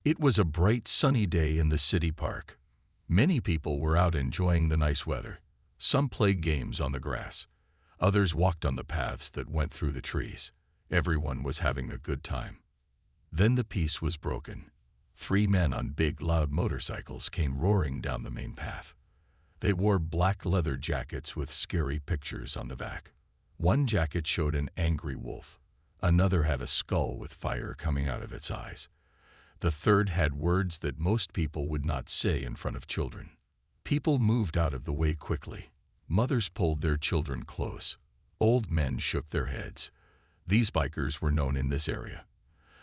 It was a bright, sunny day in the city park. Many people were out enjoying the nice weather. Some played games on the grass. Others walked on the paths that went through the trees. Everyone was having a good time. Then the peace was broken. Three men on big, loud motorcycles came roaring down the main path. They wore black leather jackets with scary pictures on the back. One jacket showed an angry wolf. Another had a skull with fire coming out of its eyes. The third had words that most people would not say in front of children. People moved out of the way quickly. Mothers pulled their children close. Old men shook their heads. These bikers were known in this area.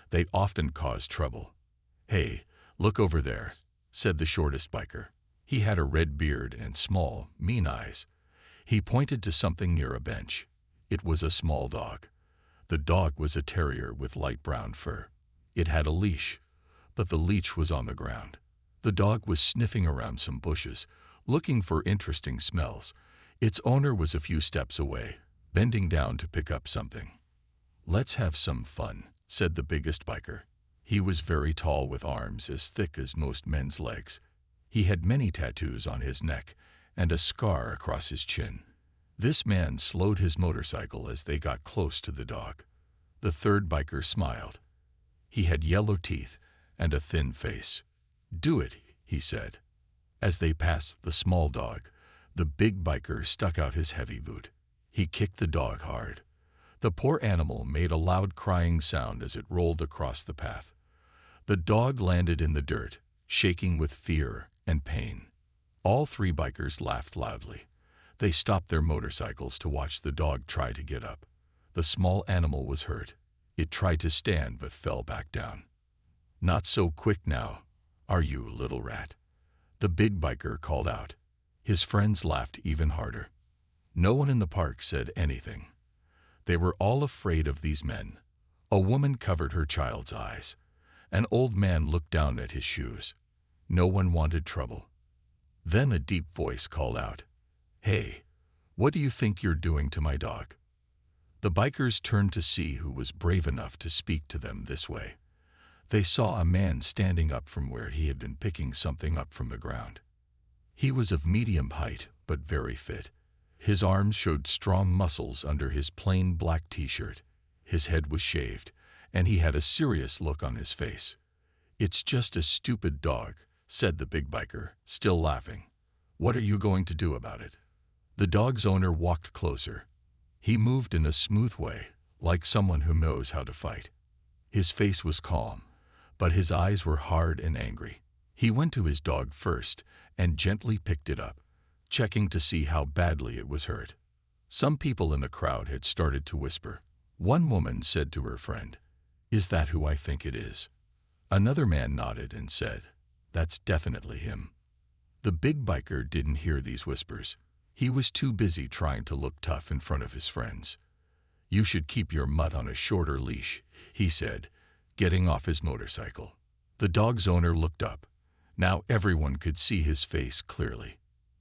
They often caused trouble. "Hey, look over there," said the shortest biker. He had a red beard and small, mean eyes. He pointed to something near a bench. It was a small dog. The dog was a terrier with light brown fur. It had a leash, but the leash was on the ground. The dog was sniffing around some bushes, looking for interesting smells. Its owner was a few steps away, bending down to pick up something. "Let's have some fun," said the biggest biker. He was very tall with arms as thick as most men's legs. He had many tattoos on his neck and a scar across his chin. This man slowed his motorcycle as they got close to the dog. The third biker smiled. He had yellow teeth and a thin face. "Do it," he said. As they passed the small dog, the big biker stuck out his heavy boot. He kicked the dog hard. The poor animal made a loud crying sound as it rolled across the path. The dog landed in the dirt, shaking with fear and pain. All three bikers laughed loudly. They stopped their motorcycles to watch the dog try to get up. The small animal was hurt. It tried to stand but fell back down. "Not so quick now, are you, little rat?" the big biker called out. His friends laughed even harder. No one in the park said anything. They were all afraid of these men. A woman covered her child's eyes. An old man looked down at his shoes. No one wanted trouble. Then a deep voice called out, "Hey, what do you think you're doing to my dog?" The bikers turned to see who was brave enough to speak to them this way. They saw a man standing up from where he had been picking something up from the ground. He was of medium height, but very fit. His arms showed strong muscles under his plain black t-shirt. His head was shaved, and he had a serious look on his face. "It's just a stupid dog," said the big biker, still laughing. "What are you going to do about it?" The dog's owner walked closer. He moved in a smooth way, like someone who knows how to fight. His face was calm, but his eyes were hard and angry. He went to his dog first and gently picked it up, checking to see how badly it was hurt. Some people in the crowd had started to whisper. One woman said to her friend, "Is that who I think it is?" Another man nodded and said, "That's definitely him." The big biker didn't hear these whispers. He was too busy trying to look tough in front of his friends. "You should keep your mutt on a shorter leash," he said, getting off his motorcycle. The dog's owner looked up. Now everyone could see his face clearly.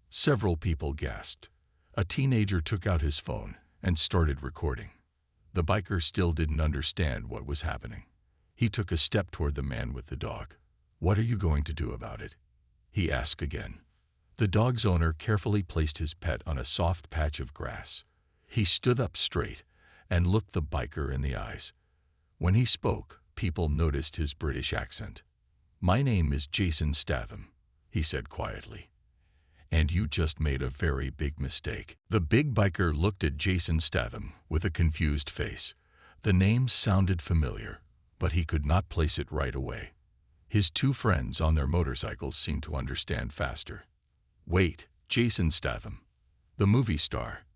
Several people gasped. A teenager took out his phone and started recording. The biker still didn't understand what was happening. He took a step toward the man with the dog. "What are you going to do about it?" he asked again. The dog's owner carefully placed his pet on a soft patch of grass. He stood up straight and looked the biker in the eyes. When he spoke, people noticed his British accent. "My name is Jason Statham," he said quietly. "And you just made a very big mistake." The big biker looked at Jason Statham with a confused face. The name sounded familiar, but he could not place it right away. His two friends on their motorcycles seemed to understand faster. "Wait, Jason Statham, the movie star?"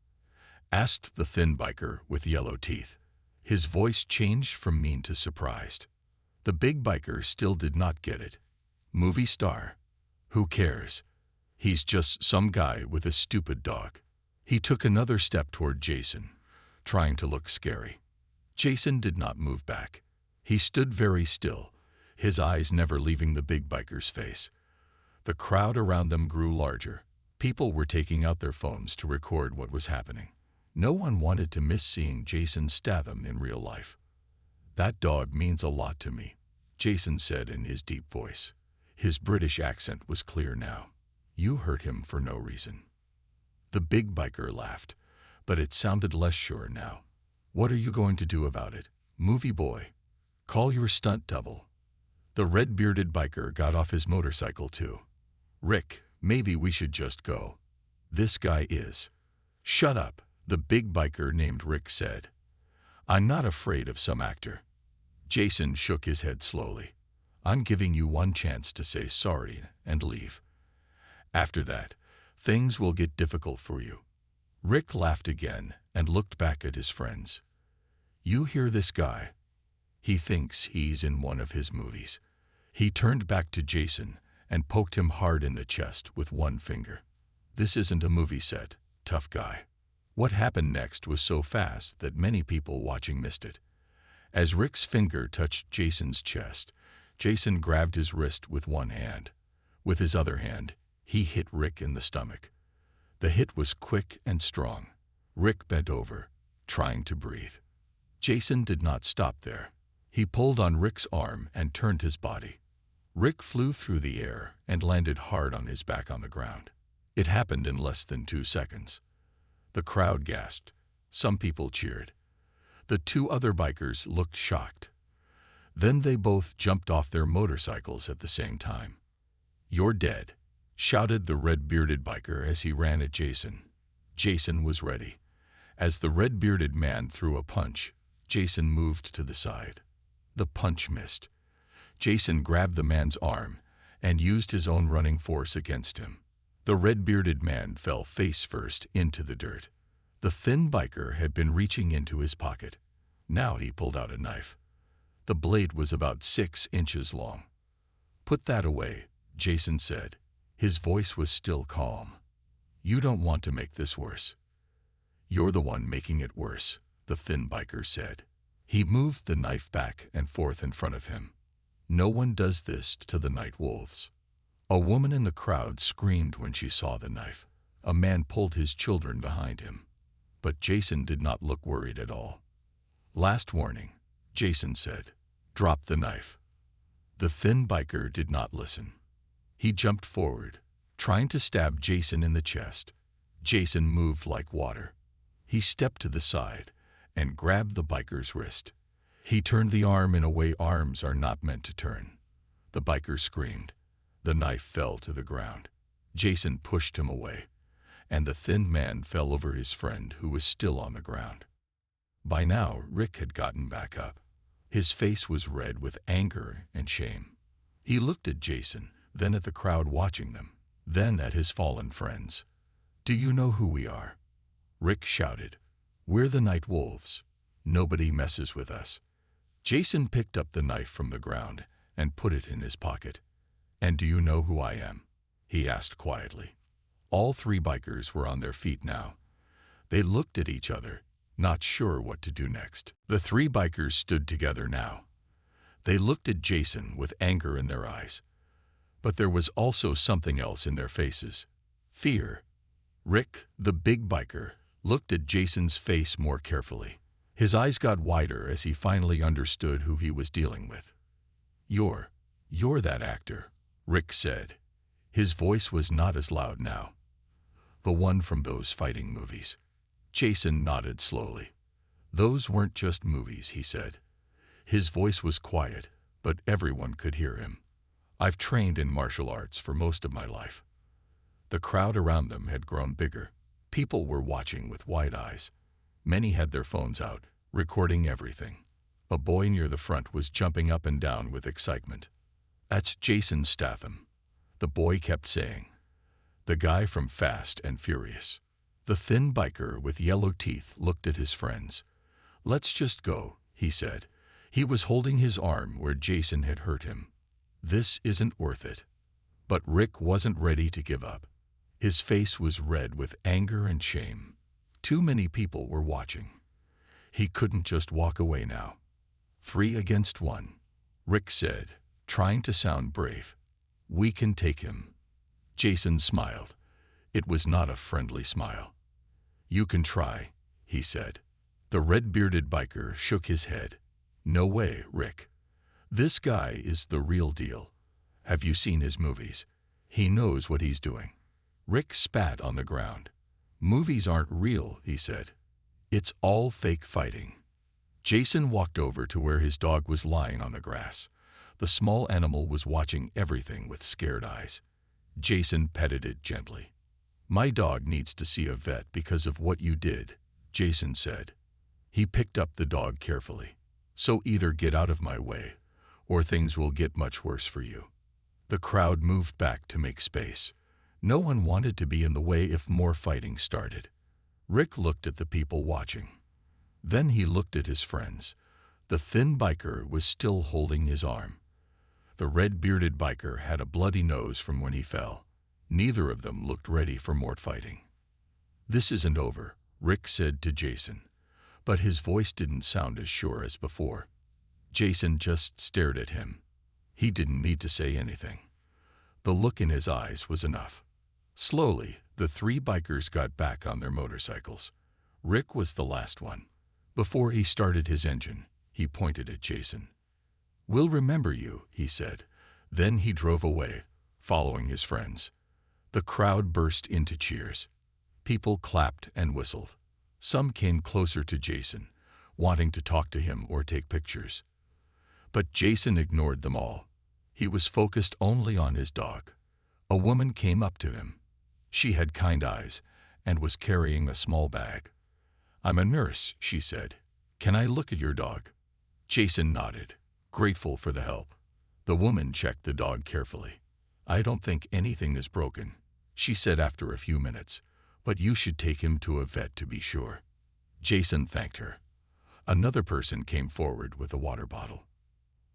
asked the thin biker with yellow teeth. His voice changed from mean to surprised. The big biker still did not get it. "Movie star? Who cares? He's just some guy with a stupid dog." He took another step toward Jason, trying to look scary. Jason did not move back. He stood very still, his eyes never leaving the big biker's face. The crowd around them grew larger. People were taking out their phones to record what was happening. No one wanted to miss seeing Jason Statham in real life. "That dog means a lot to me," Jason said in his deep voice. His British accent was clear now. You hurt him for no reason. The big biker laughed, but it sounded less sure now. What are you going to do about it, movie boy? Call your stunt double. The red-bearded biker got off his motorcycle too. Rick, maybe we should just go. This guy is. Shut up, the big biker named Rick said. I'm not afraid of some actor. Jason shook his head slowly. I'm giving you one chance to say sorry and leave. After that, things will get difficult for you. Rick laughed again and looked back at his friends. You hear this guy? He thinks he's in one of his movies. He turned back to Jason and poked him hard in the chest with one finger. This isn't a movie set, tough guy. What happened next was so fast that many people watching missed it. As Rick's finger touched Jason's chest, Jason grabbed his wrist with one hand. With his other hand, he hit Rick in the stomach. The hit was quick and strong. Rick bent over, trying to breathe. Jason did not stop there. He pulled on Rick's arm and turned his body. Rick flew through the air and landed hard on his back on the ground. It happened in less than 2 seconds. The crowd gasped. Some people cheered. The 2 other bikers looked shocked. Then they both jumped off their motorcycles at the same time. You're dead, shouted the red-bearded biker as he ran at Jason. Jason was ready. As the red-bearded man threw a punch, Jason moved to the side. The punch missed. Jason grabbed the man's arm and used his own running force against him. The red-bearded man fell face first into the dirt. The thin biker had been reaching into his pocket. Now he pulled out a knife. The blade was about 6 inches long. Put that away, Jason said. His voice was still calm. You don't want to make this worse. You're the one making it worse, the thin biker said. He moved the knife back and forth in front of him. No one does this to the night wolves. A woman in the crowd screamed when she saw the knife. A man pulled his children behind him. But Jason did not look worried at all. Last warning, Jason said. Drop the knife. The thin biker did not listen. He jumped forward, trying to stab Jason in the chest. Jason moved like water. He stepped to the side and grabbed the biker's wrist. He turned the arm in a way arms are not meant to turn. The biker screamed. The knife fell to the ground. Jason pushed him away, and the thin man fell over his friend who was still on the ground. By now, Rick had gotten back up. His face was red with anger and shame. He looked at Jason, then at the crowd watching them, then at his fallen friends. Do you know who we are? Rick shouted. We're the Night Wolves. Nobody messes with us. Jason picked up the knife from the ground and put it in his pocket. And do you know who I am? He asked quietly. All 3 bikers were on their feet now. They looked at each other, not sure what to do next. The 3 bikers stood together now. They looked at Jason with anger in their eyes. But there was also something else in their faces. Fear. Rick, the big biker, looked at Jason's face more carefully. His eyes got wider as he finally understood who he was dealing with. You're that actor, Rick said. His voice was not as loud now. The one from those fighting movies. Jason nodded slowly. Those weren't just movies, he said. His voice was quiet, but everyone could hear him. I've trained in martial arts for most of my life. The crowd around them had grown bigger. People were watching with wide eyes. Many had their phones out, recording everything. A boy near the front was jumping up and down with excitement. That's Jason Statham, the boy kept saying. The guy from Fast and Furious. The thin biker with yellow teeth looked at his friends. Let's just go, he said. He was holding his arm where Jason had hurt him. This isn't worth it. But Rick wasn't ready to give up. His face was red with anger and shame. Too many people were watching. He couldn't just walk away now. 3 against 1, Rick said, trying to sound brave. We can take him. Jason smiled. It was not a friendly smile. You can try, he said. The red-bearded biker shook his head. No way, Rick. This guy is the real deal. Have you seen his movies? He knows what he's doing. Rick spat on the ground. Movies aren't real, he said. It's all fake fighting. Jason walked over to where his dog was lying on the grass. The small animal was watching everything with scared eyes. Jason petted it gently. My dog needs to see a vet because of what you did, Jason said. He picked up the dog carefully. So either get out of my way, or things will get much worse for you. The crowd moved back to make space. No one wanted to be in the way if more fighting started. Rick looked at the people watching. Then he looked at his friends. The thin biker was still holding his arm. The red-bearded biker had a bloody nose from when he fell. Neither of them looked ready for more fighting. This isn't over, Rick said to Jason, but his voice didn't sound as sure as before. Jason just stared at him. He didn't need to say anything. The look in his eyes was enough. Slowly, the three bikers got back on their motorcycles. Rick was the last one. Before he started his engine, he pointed at Jason. We'll remember you, he said. Then he drove away, following his friends. The crowd burst into cheers. People clapped and whistled. Some came closer to Jason, wanting to talk to him or take pictures. But Jason ignored them all. He was focused only on his dog. A woman came up to him. She had kind eyes and was carrying a small bag. I'm a nurse, she said. Can I look at your dog? Jason nodded, grateful for the help. The woman checked the dog carefully. I don't think anything is broken, she said after a few minutes, but you should take him to a vet to be sure. Jason thanked her. Another person came forward with a water bottle.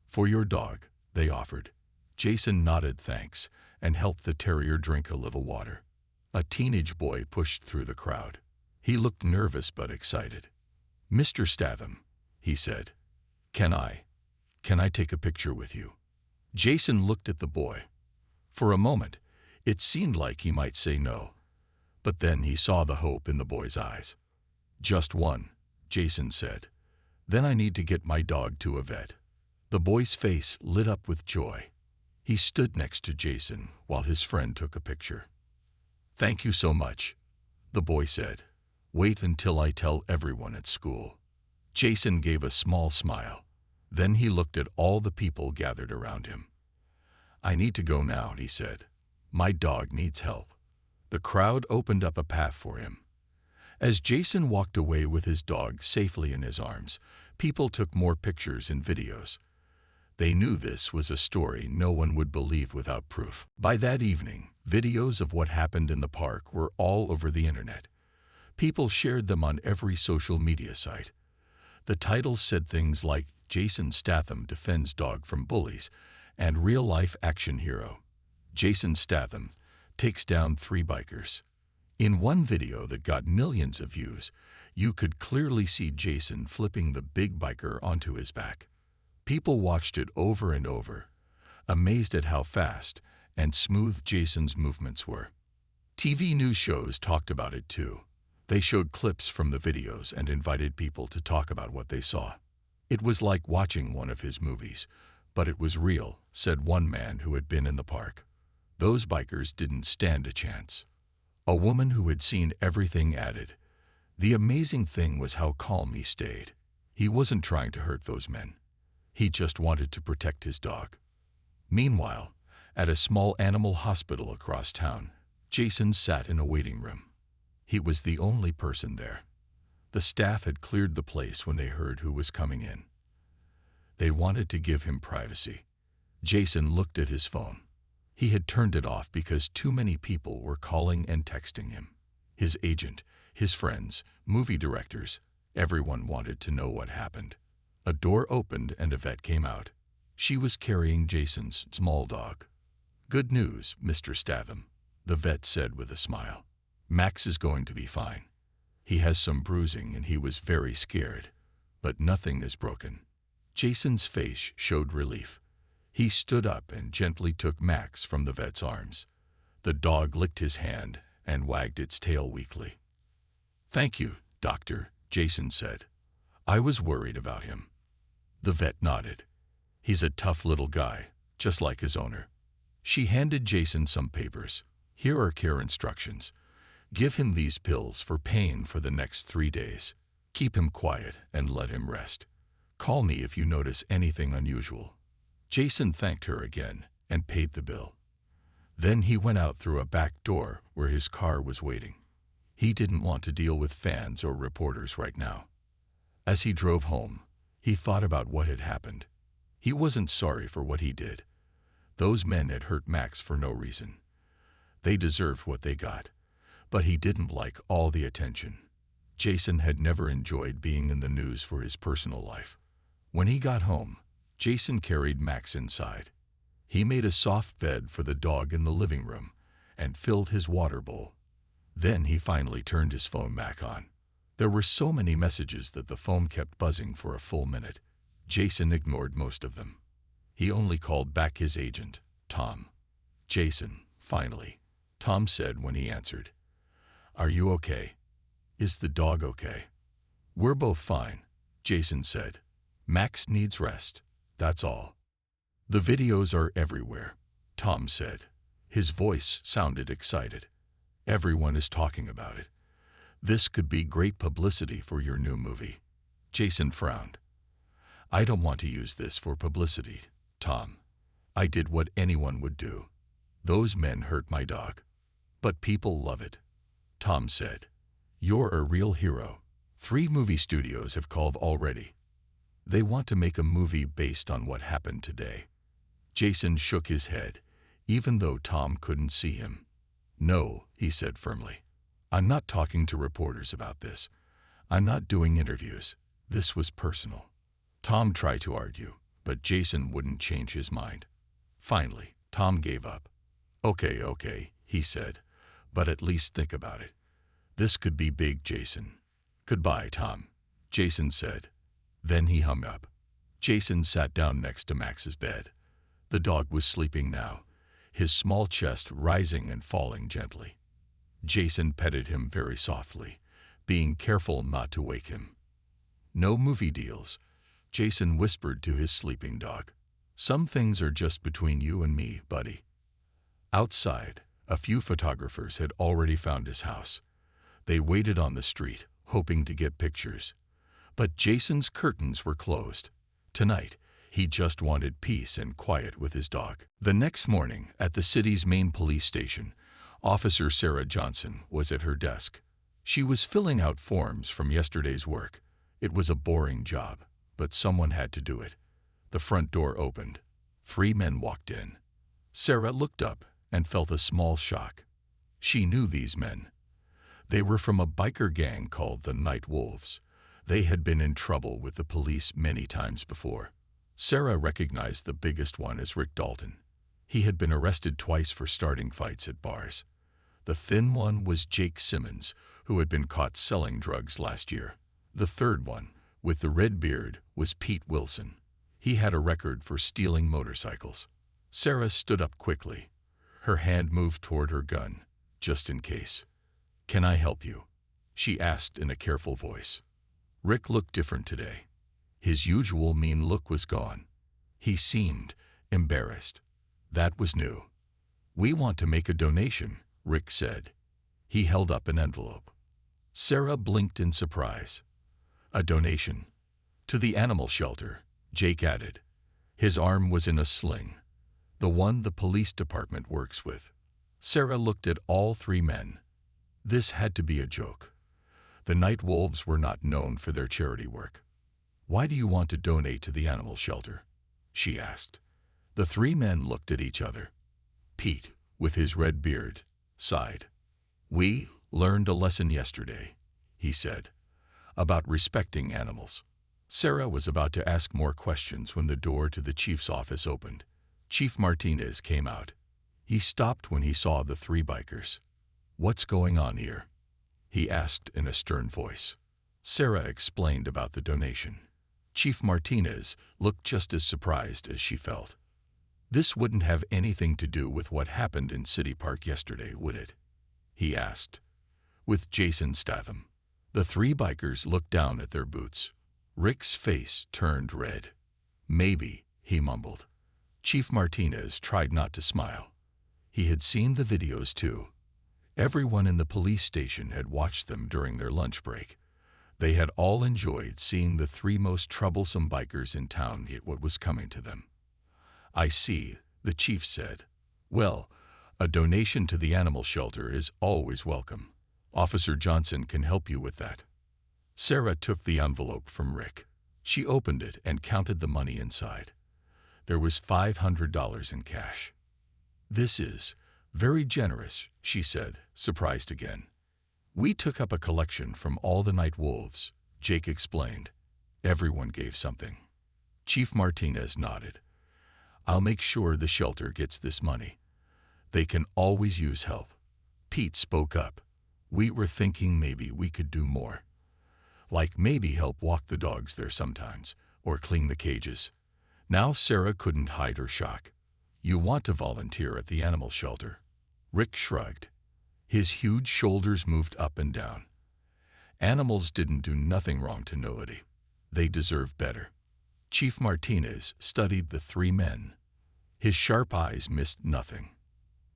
For your dog, they offered. Jason nodded thanks and helped the terrier drink a little water. A teenage boy pushed through the crowd. He looked nervous but excited. Mr. Statham, he said, Can I take a picture with you? Jason looked at the boy. For a moment, it seemed like he might say no, but then he saw the hope in the boy's eyes. Just one, Jason said. Then I need to get my dog to a vet. The boy's face lit up with joy. He stood next to Jason while his friend took a picture. Thank you so much, the boy said. Wait until I tell everyone at school. Jason gave a small smile. Then he looked at all the people gathered around him. I need to go now, he said. My dog needs help. The crowd opened up a path for him. As Jason walked away with his dog safely in his arms, people took more pictures and videos. They knew this was a story no one would believe without proof. By that evening, videos of what happened in the park were all over the internet. People shared them on every social media site. The titles said things like Jason Statham defends dog from bullies and real-life action hero. Jason Statham takes down three bikers. In one video that got millions of views, you could clearly see Jason flipping the big biker onto his back. People watched it over and over, amazed at how fast and smooth Jason's movements were. TV news shows talked about it too. They showed clips from the videos and invited people to talk about what they saw. It was like watching one of his movies, but it was real, said one man who had been in the park. Those bikers didn't stand a chance. A woman who had seen everything added, the amazing thing was how calm he stayed. He wasn't trying to hurt those men. He just wanted to protect his dog. Meanwhile, at a small animal hospital across town, Jason sat in a waiting room. He was the only person there. The staff had cleared the place when they heard who was coming in. They wanted to give him privacy. Jason looked at his phone. He had turned it off because too many people were calling and texting him. His agent, his friends, movie directors, everyone wanted to know what happened. A door opened and a vet came out. She was carrying Jason's small dog. Good news, Mr. Statham, the vet said with a smile. Max is going to be fine. He has some bruising and he was very scared, but nothing is broken. Jason's face showed relief. He stood up and gently took Max from the vet's arms. The dog licked his hand and wagged its tail weakly. Thank you, doctor, Jason said. I was worried about him. The vet nodded. He's a tough little guy, just like his owner. She handed Jason some papers. Here are care instructions. Give him these pills for pain for the next 3 days. Keep him quiet and let him rest. Call me if you notice anything unusual. Jason thanked her again and paid the bill. Then he went out through a back door where his car was waiting. He didn't want to deal with fans or reporters right now. As he drove home, he thought about what had happened. He wasn't sorry for what he did. Those men had hurt Max for no reason. They deserved what they got, but he didn't like all the attention. Jason had never enjoyed being in the news for his personal life. When he got home, Jason carried Max inside. He made a soft bed for the dog in the living room and filled his water bowl. Then he finally turned his phone back on. There were so many messages that the phone kept buzzing for a full minute. Jason ignored most of them. He only called back his agent, Tom. "Jason, finally," Tom said when he answered. "Are you okay? Is the dog okay?" "We're both fine," Jason said. "Max needs rest, that's all." "The videos are everywhere," Tom said. His voice sounded excited. "Everyone is talking about it. This could be great publicity for your new movie." Jason frowned. "I don't want to use this for publicity, Tom. I did what anyone would do. Those men hurt my dog. But people love it," Tom said. "You're a real hero. 3 movie studios have called already. They want to make a movie based on what happened today." Jason shook his head, even though Tom couldn't see him. "No," he said firmly. "I'm not talking to reporters about this. I'm not doing interviews. This was personal." Tom tried to argue, but Jason wouldn't change his mind. Finally, Tom gave up. Okay, he said, "but at least think about it. This could be big, Jason." "Goodbye, Tom," Jason said. Then he hung up. Jason sat down next to Max's bed. The dog was sleeping now, his small chest rising and falling gently. Jason petted him very softly, being careful not to wake him. "No movie deals," Jason whispered to his sleeping dog. "Some things are just between you and me, buddy." Outside, a few photographers had already found his house. They waited on the street, hoping to get pictures. But Jason's curtains were closed. Tonight, he just wanted peace and quiet with his dog. The next morning, at the city's main police station, Officer Sarah Johnson was at her desk. She was filling out forms from yesterday's work. It was a boring job, but someone had to do it. The front door opened. 3 men walked in. Sarah looked up and felt a small shock. She knew these men. They were from a biker gang called the Night Wolves. They had been in trouble with the police many times before. Sarah recognized the biggest one as Rick Dalton. He had been arrested twice for starting fights at bars. The thin one was Jake Simmons, who had been caught selling drugs last year. The third one, with the red beard, was Pete Wilson. He had a record for stealing motorcycles. Sarah stood up quickly. Her hand moved toward her gun, just in case. "Can I help you?" she asked in a careful voice. Rick looked different today. His usual mean look was gone. He seemed embarrassed. That was new. "We want to make a donation," Rick said. He held up an envelope. Sarah blinked in surprise. "A donation?" "To the animal shelter," Jake added. His arm was in a sling. "The one the police department works with." Sarah looked at all 3 men. This had to be a joke. The Night Wolves were not known for their charity work. "Why do you want to donate to the animal shelter?" she asked. The 3 men looked at each other. Pete, with his red beard, sighed. "We learned a lesson yesterday," he said, "about respecting animals." Sarah was about to ask more questions when the door to the chief's office opened. Chief Martinez came out. He stopped when he saw the 3 bikers. "What's going on here?" he asked in a stern voice. Sarah explained about the donation. Chief Martinez looked just as surprised as she felt. "This wouldn't have anything to do with what happened in City Park yesterday, would it?" he asked. "With Jason Statham." The 3 bikers looked down at their boots. Rick's face turned red. "Maybe," he mumbled. Chief Martinez tried not to smile. He had seen the videos too. Everyone in the police station had watched them during their lunch break. They had all enjoyed seeing the three most troublesome bikers in town get what was coming to them. I see, the chief said. Well, a donation to the animal shelter is always welcome. Officer Johnson can help you with that. Sarah took the envelope from Rick. She opened it and counted the money inside. There was $500 in cash. This is very generous, she said, surprised again. We took up a collection from all the night wolves, Jake explained. Everyone gave something. Chief Martinez nodded. I'll make sure the shelter gets this money. They can always use help. Pete spoke up. We were thinking maybe we could do more. Like maybe help walk the dogs there sometimes, or clean the cages. Now Sarah couldn't hide her shock. You want to volunteer at the animal shelter? Rick shrugged. His huge shoulders moved up and down. Animals didn't do nothing wrong to nobody. They deserve better. Chief Martinez studied the three men. His sharp eyes missed nothing.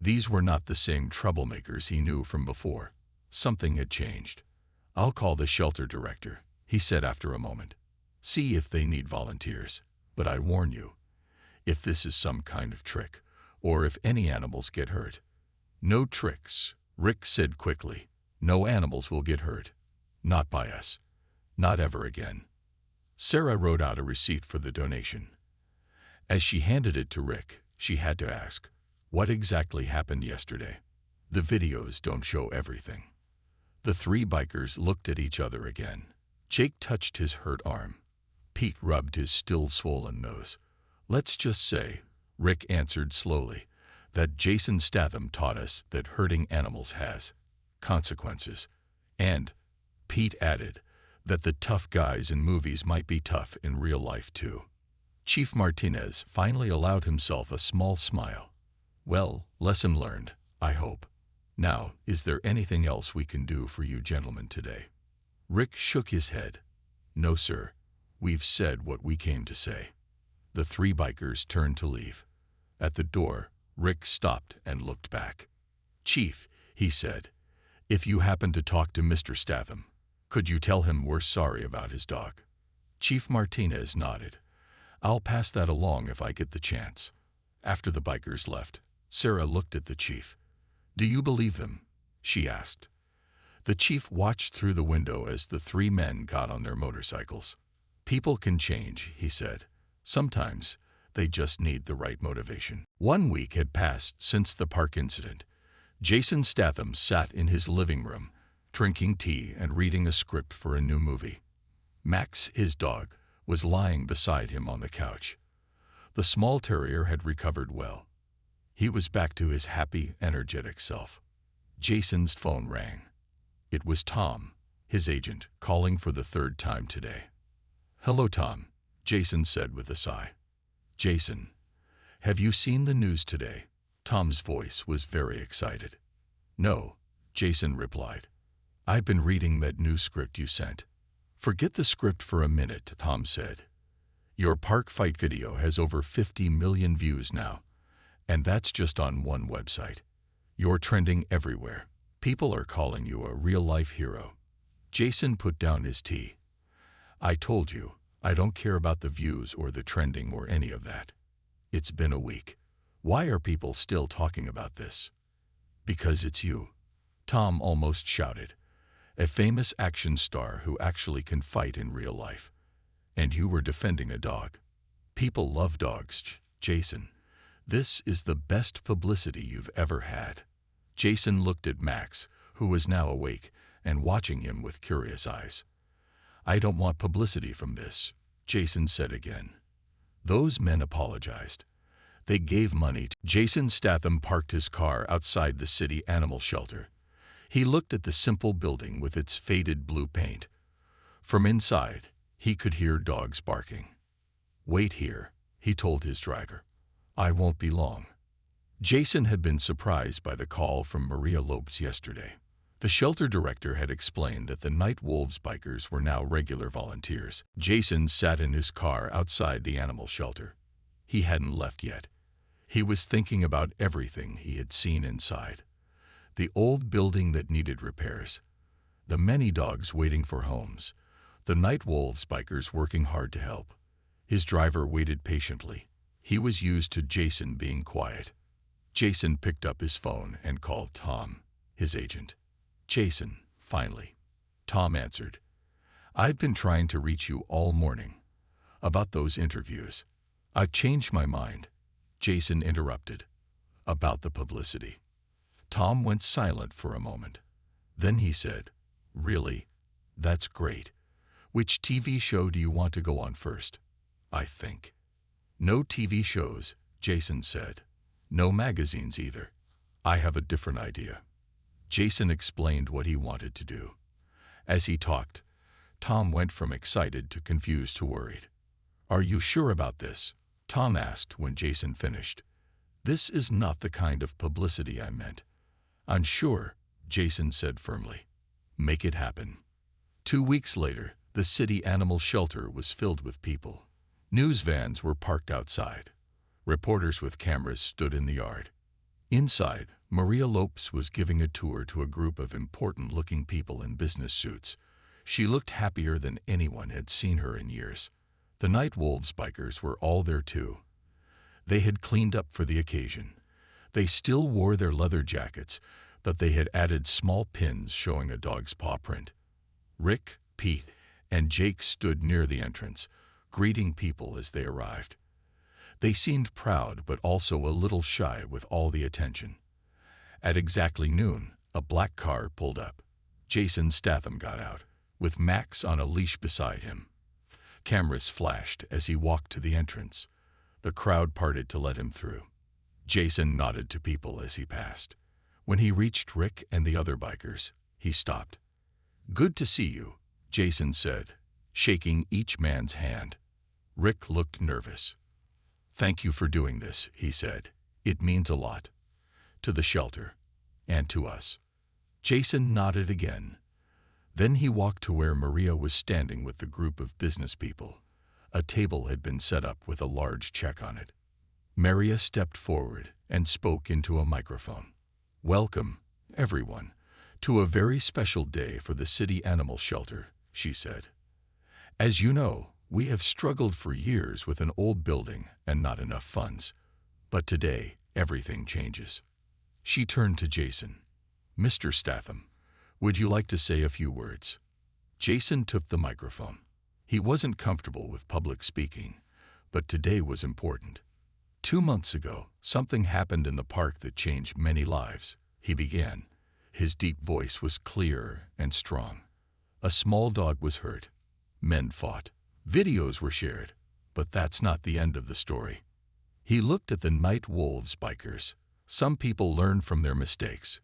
These were not the same troublemakers he knew from before. Something had changed. I'll call the shelter director, he said after a moment. See if they need volunteers. But I warn you, if this is some kind of trick, or if any animals get hurt. No tricks, Rick said quickly. No animals will get hurt. Not by us. Not ever again. Sarah wrote out a receipt for the donation. As she handed it to Rick, she had to ask, what exactly happened yesterday? The videos don't show everything. The three bikers looked at each other again. Jake touched his hurt arm. Pete rubbed his still swollen nose. Let's just say, Rick answered slowly, that Jason Statham taught us that hurting animals has consequences. And, Pete added, that the tough guys in movies might be tough in real life too. Chief Martinez finally allowed himself a small smile. Well, lesson learned, I hope. Now, is there anything else we can do for you gentlemen today? Rick shook his head. No, sir. We've said what we came to say. The three bikers turned to leave. At the door, Rick stopped and looked back. Chief, he said, if you happen to talk to Mr. Statham, could you tell him we're sorry about his dog? Chief Martinez nodded. I'll pass that along if I get the chance. After the bikers left, Sarah looked at the chief. Do you believe them? She asked. The chief watched through the window as the three men got on their motorcycles. People can change, he said. Sometimes they just need the right motivation. 1 week had passed since the park incident. Jason Statham sat in his living room, drinking tea and reading a script for a new movie. Max, his dog, was lying beside him on the couch. The small terrier had recovered well. He was back to his happy, energetic self. Jason's phone rang. It was Tom, his agent, calling for the third time today. Hello, Tom, Jason said with a sigh. Jason, have you seen the news today? Tom's voice was very excited. No, Jason replied. I've been reading that new script you sent. Forget the script for a minute, Tom said. Your park fight video has over 50 million views now. And that's just on one website. You're trending everywhere. People are calling you a real-life hero. Jason put down his tea. I told you, I don't care about the views or the trending or any of that. It's been a week. Why are people still talking about this? Because it's you. Tom almost shouted. A famous action star who actually can fight in real life. And you were defending a dog. People love dogs, Jason. This is the best publicity you've ever had. Jason looked at Max, who was now awake and watching him with curious eyes. I don't want publicity from this, Jason said again. Those men apologized. They gave money to Jason Statham parked his car outside the city animal shelter. He looked at the simple building with its faded blue paint. From inside, he could hear dogs barking. Wait here, he told his driver. I won't be long. Jason had been surprised by the call from Maria Lopes yesterday. The shelter director had explained that the Night Wolves bikers were now regular volunteers. Jason sat in his car outside the animal shelter. He hadn't left yet. He was thinking about everything he had seen inside. The old building that needed repairs, the many dogs waiting for homes, the night wolves bikers working hard to help. His driver waited patiently. He was used to Jason being quiet. Jason picked up his phone and called Tom, his agent. "Jason, finally." Tom answered. "I've been trying to reach you all morning. About those interviews. I've changed my mind." Jason interrupted. "About the publicity." Tom went silent for a moment. Then he said, "Really? That's great. Which TV show do you want to go on first?" "I think." "No TV shows," Jason said. "No magazines either. I have a different idea." Jason explained what he wanted to do. As he talked, Tom went from excited to confused to worried. "Are you sure about this?" Tom asked when Jason finished. "This is not the kind of publicity I meant." "I'm sure," Jason said firmly. "Make it happen." 2 weeks later, the city animal shelter was filled with people. News vans were parked outside. Reporters with cameras stood in the yard. Inside, Maria Lopes was giving a tour to a group of important-looking people in business suits. She looked happier than anyone had seen her in years. The Night Wolves bikers were all there too. They had cleaned up for the occasion. They still wore their leather jackets, but they had added small pins showing a dog's paw print. Rick, Pete, and Jake stood near the entrance, greeting people as they arrived. They seemed proud but also a little shy with all the attention. At exactly noon, a black car pulled up. Jason Statham got out, with Max on a leash beside him. Cameras flashed as he walked to the entrance. The crowd parted to let him through. Jason nodded to people as he passed. When he reached Rick and the other bikers, he stopped. "Good to see you," Jason said, shaking each man's hand. Rick looked nervous. "Thank you for doing this," he said. "It means a lot. To the shelter. And to us." Jason nodded again. Then he walked to where Maria was standing with the group of business people. A table had been set up with a large check on it. Maria stepped forward and spoke into a microphone. "Welcome, everyone, to a very special day for the city animal shelter," she said. "As you know, we have struggled for years with an old building and not enough funds. But today, everything changes." She turned to Jason. "Mr. Statham, would you like to say a few words?" Jason took the microphone. He wasn't comfortable with public speaking, but today was important. "2 months ago, something happened in the park that changed many lives," he began. His deep voice was clear and strong. "A small dog was hurt. Men fought. Videos were shared. But that's not the end of the story." He looked at the Night Wolves bikers. "Some people learn from their mistakes.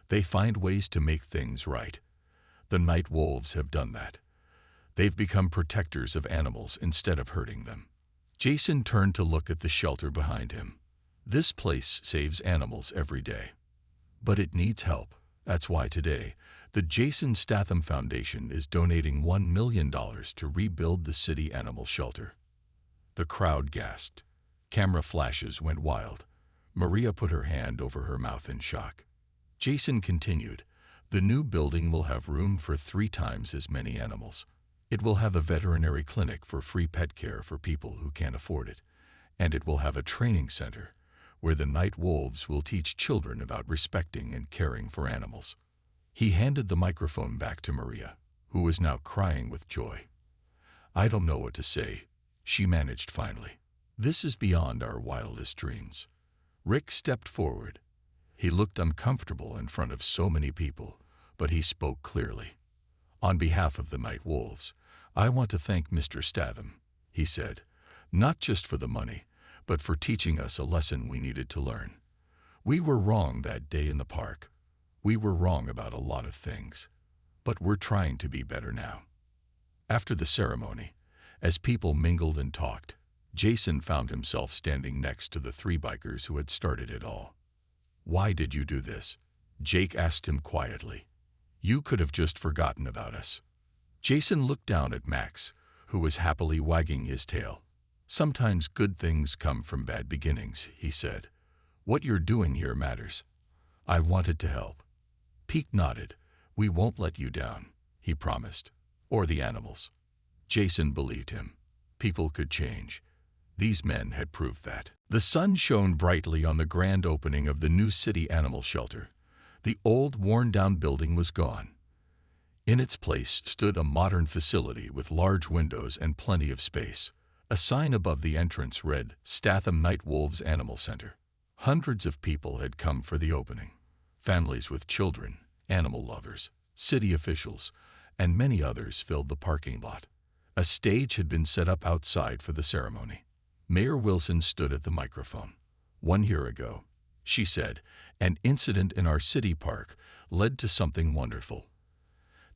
They find ways to make things right. The Night Wolves have done that. They've become protectors of animals instead of hurting them." Jason turned to look at the shelter behind him. "This place saves animals every day. But it needs help. That's why today, the Jason Statham Foundation is donating $1 million to rebuild the city animal shelter." The crowd gasped. Camera flashes went wild. Maria put her hand over her mouth in shock. Jason continued, "The new building will have room for 3 times as many animals. It will have a veterinary clinic for free pet care for people who can't afford it. And it will have a training center where the Night Wolves will teach children about respecting and caring for animals." He handed the microphone back to Maria, who was now crying with joy. "I don't know what to say," she managed finally. "This is beyond our wildest dreams." Rick stepped forward. He looked uncomfortable in front of so many people, but he spoke clearly. "On behalf of the Night Wolves, I want to thank Mr. Statham," he said, "not just for the money, but for teaching us a lesson we needed to learn. We were wrong that day in the park. We were wrong about a lot of things. But we're trying to be better now." After the ceremony, as people mingled and talked, Jason found himself standing next to the 3 bikers who had started it all. "Why did you do this?" Jake asked him quietly. "You could have just forgotten about us." Jason looked down at Max, who was happily wagging his tail. Sometimes good things come from bad beginnings, he said. What you're doing here matters. I wanted to help. Pete nodded. We won't let you down, he promised. Or the animals. Jason believed him. People could change. These men had proved that. The sun shone brightly on the grand opening of the new city animal shelter. The old, worn-down building was gone. In its place stood a modern facility with large windows and plenty of space. A sign above the entrance read, Statham Night Wolves Animal Center. Hundreds of people had come for the opening. Families with children, animal lovers, city officials, and many others filled the parking lot. A stage had been set up outside for the ceremony. Mayor Wilson stood at the microphone. 1 year ago, she said, an incident in our city park led to something wonderful.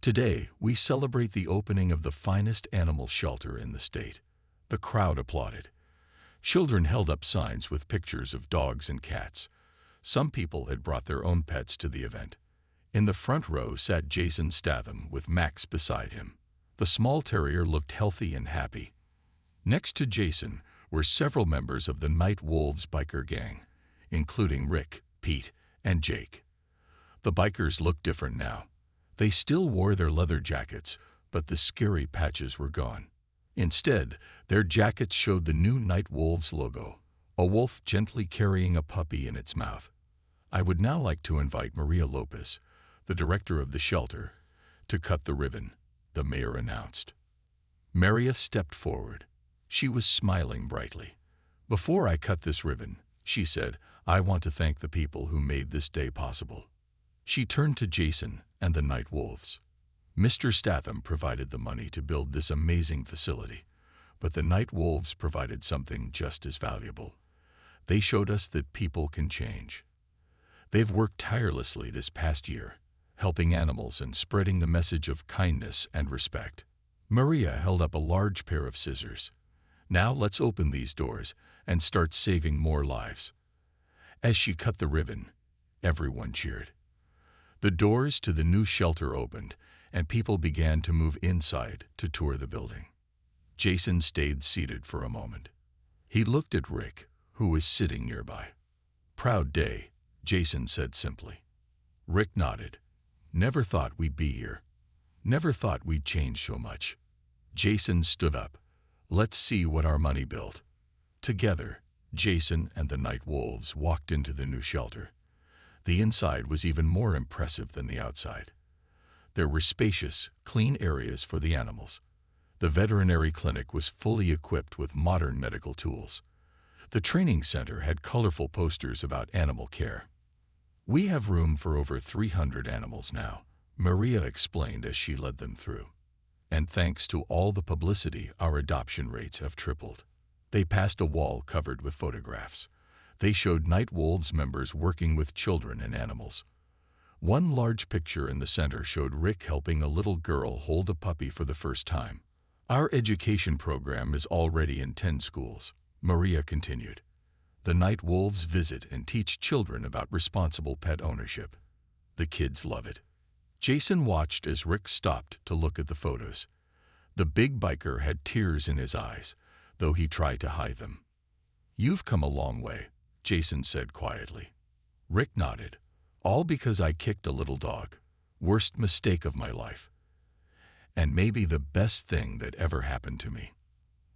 Today, we celebrate the opening of the finest animal shelter in the state. The crowd applauded. Children held up signs with pictures of dogs and cats. Some people had brought their own pets to the event. In the front row sat Jason Statham with Max beside him. The small terrier looked healthy and happy. Next to Jason were several members of the Night Wolves biker gang, including Rick, Pete, and Jake. The bikers looked different now. They still wore their leather jackets, but the scary patches were gone. Instead, their jackets showed the new Night Wolves logo, a wolf gently carrying a puppy in its mouth. I would now like to invite Maria Lopez, the director of the shelter, to cut the ribbon, the mayor announced. Maria stepped forward. She was smiling brightly. Before I cut this ribbon, she said, I want to thank the people who made this day possible. She turned to Jason and the Night Wolves. Mr. Statham provided the money to build this amazing facility, but the Night Wolves provided something just as valuable. They showed us that people can change. They've worked tirelessly this past year, helping animals and spreading the message of kindness and respect. Maria held up a large pair of scissors. Now let's open these doors and start saving more lives. As she cut the ribbon, everyone cheered. The doors to the new shelter opened, and people began to move inside to tour the building. Jason stayed seated for a moment. He looked at Rick, who was sitting nearby. Proud day, Jason said simply. Rick nodded. Never thought we'd be here. Never thought we'd change so much. Jason stood up. Let's see what our money built. Together, Jason and the Night Wolves walked into the new shelter. The inside was even more impressive than the outside. There were spacious, clean areas for the animals. The veterinary clinic was fully equipped with modern medical tools. The training center had colorful posters about animal care. We have room for over 300 animals now, Maria explained as she led them through. And thanks to all the publicity, our adoption rates have tripled. They passed a wall covered with photographs. They showed Night Wolves members working with children and animals. One large picture in the center showed Rick helping a little girl hold a puppy for the first time. Our education program is already in 10 schools, Maria continued. The Night Wolves visit and teach children about responsible pet ownership. The kids love it. Jason watched as Rick stopped to look at the photos. The big biker had tears in his eyes, though he tried to hide them. You've come a long way, Jason said quietly. Rick nodded. All because I kicked a little dog. Worst mistake of my life. And maybe the best thing that ever happened to me.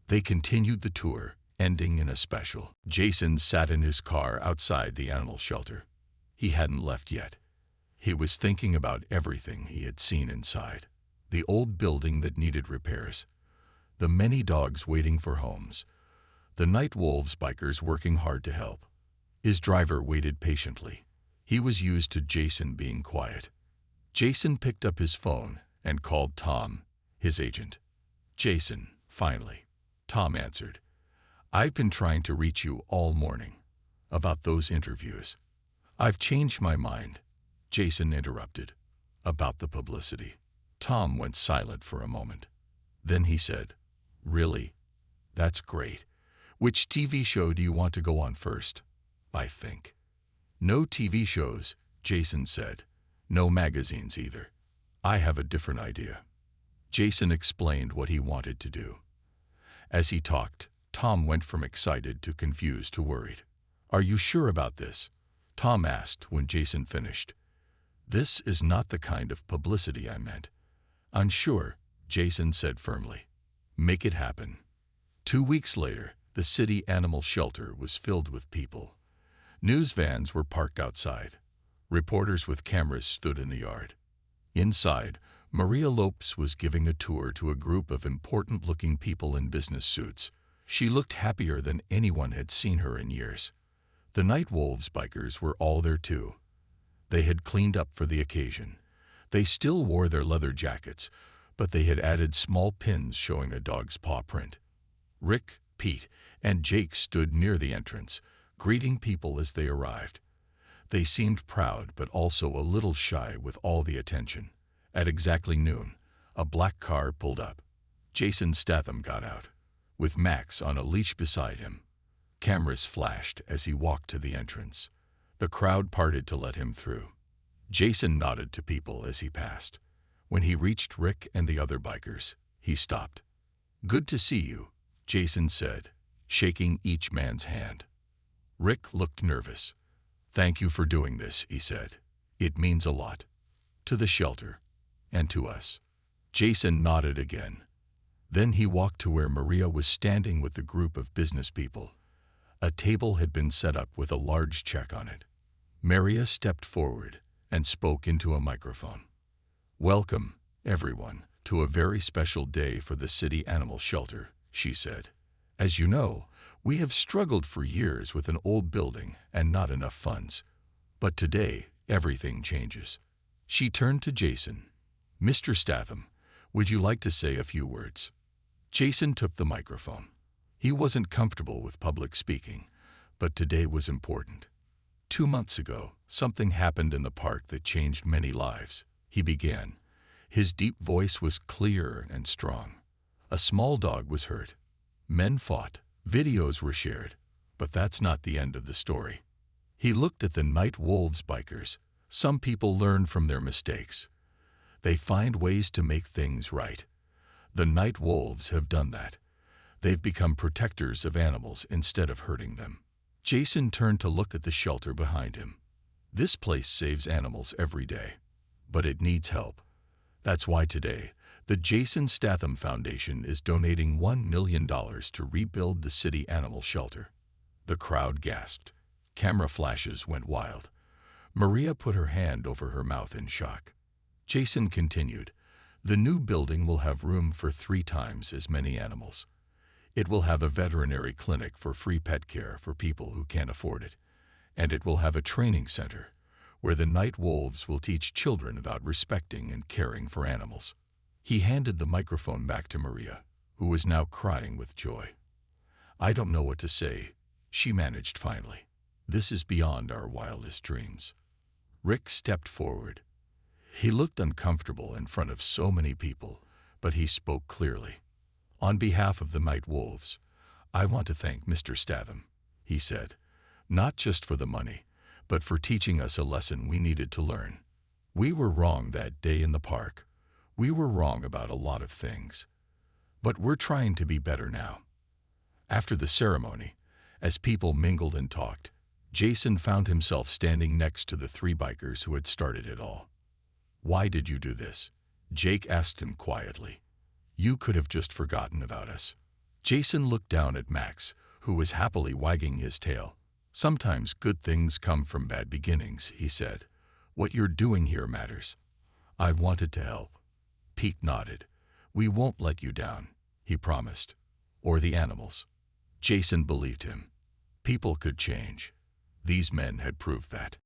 They continued the tour, ending in a special. Jason sat in his car outside the animal shelter. He hadn't left yet. He was thinking about everything he had seen inside. The old building that needed repairs. The many dogs waiting for homes. The Night Wolves bikers working hard to help. His driver waited patiently. He was used to Jason being quiet. Jason picked up his phone and called Tom, his agent. Jason, finally. Tom answered. I've been trying to reach you all morning about those interviews. I've changed my mind, Jason interrupted. About the publicity. Tom went silent for a moment. Then he said, Really? That's great. Which TV show do you want to go on first? I think. No TV shows, Jason said. No magazines either. I have a different idea. Jason explained what he wanted to do. As he talked, Tom went from excited to confused to worried. "Are you sure about this?" Tom asked when Jason finished. "This is not the kind of publicity I meant." "Unsure," Jason said firmly. "Make it happen." 2 weeks later, the city animal shelter was filled with people. News vans were parked outside. Reporters with cameras stood in the yard. Inside, Maria Lopes was giving a tour to a group of important-looking people in business suits. She looked happier than anyone had seen her in years. The Night Wolves bikers were all there too. They had cleaned up for the occasion. They still wore their leather jackets, but they had added small pins showing a dog's paw print. Rick, Pete, and Jake stood near the entrance, greeting people as they arrived. They seemed proud but also a little shy with all the attention. At exactly noon, a black car pulled up. Jason Statham got out, with Max on a leash beside him. Cameras flashed as he walked to the entrance. The crowd parted to let him through. Jason nodded to people as he passed. When he reached Rick and the other bikers, he stopped. "Good to see you," Jason said, shaking each man's hand. Rick looked nervous. "Thank you for doing this," he said. "It means a lot. To the shelter. And to us." Jason nodded again. Then he walked to where Maria was standing with the group of business people. A table had been set up with a large check on it. Maria stepped forward and spoke into a microphone. "Welcome, everyone, to a very special day for the city animal shelter," she said. "As you know, we have struggled for years with an old building and not enough funds. But today, everything changes." She turned to Jason. "Mr. Statham, would you like to say a few words?" Jason took the microphone. He wasn't comfortable with public speaking, but today was important. 2 months ago, something happened in the park that changed many lives. He began. His deep voice was clear and strong. A small dog was hurt. Men fought. Videos were shared. But that's not the end of the story. He looked at the Night Wolves bikers. Some people learn from their mistakes. They find ways to make things right. The Night Wolves have done that. They've become protectors of animals instead of hurting them. Jason turned to look at the shelter behind him. This place saves animals every day, but it needs help. That's why today, the Jason Statham Foundation is donating $1 million to rebuild the city animal shelter. The crowd gasped. Camera flashes went wild. Maria put her hand over her mouth in shock. Jason continued, "The new building will have room for 3 times as many animals. It will have a veterinary clinic for free pet care for people who can't afford it. And it will have a training center where the Night Wolves will teach children about respecting and caring for animals." He handed the microphone back to Maria, who was now crying with joy. "I don't know what to say," she managed finally. "This is beyond our wildest dreams." Rick stepped forward. He looked uncomfortable in front of so many people, but he spoke clearly. "On behalf of the Night Wolves, I want to thank Mr. Statham," he said, "not just for the money, but for teaching us a lesson we needed to learn. We were wrong that day in the park. We were wrong about a lot of things. But we're trying to be better now." After the ceremony, as people mingled and talked, Jason found himself standing next to the 3 bikers who had started it all. "Why did you do this?" Jake asked him quietly. "You could have just forgotten about us." Jason looked down at Max, who was happily wagging his tail. "Sometimes good things come from bad beginnings," he said. "What you're doing here matters." "I wanted to help." Pete nodded. "We won't let you down," he promised. "Or the animals." Jason believed him. People could change. These men had proved that.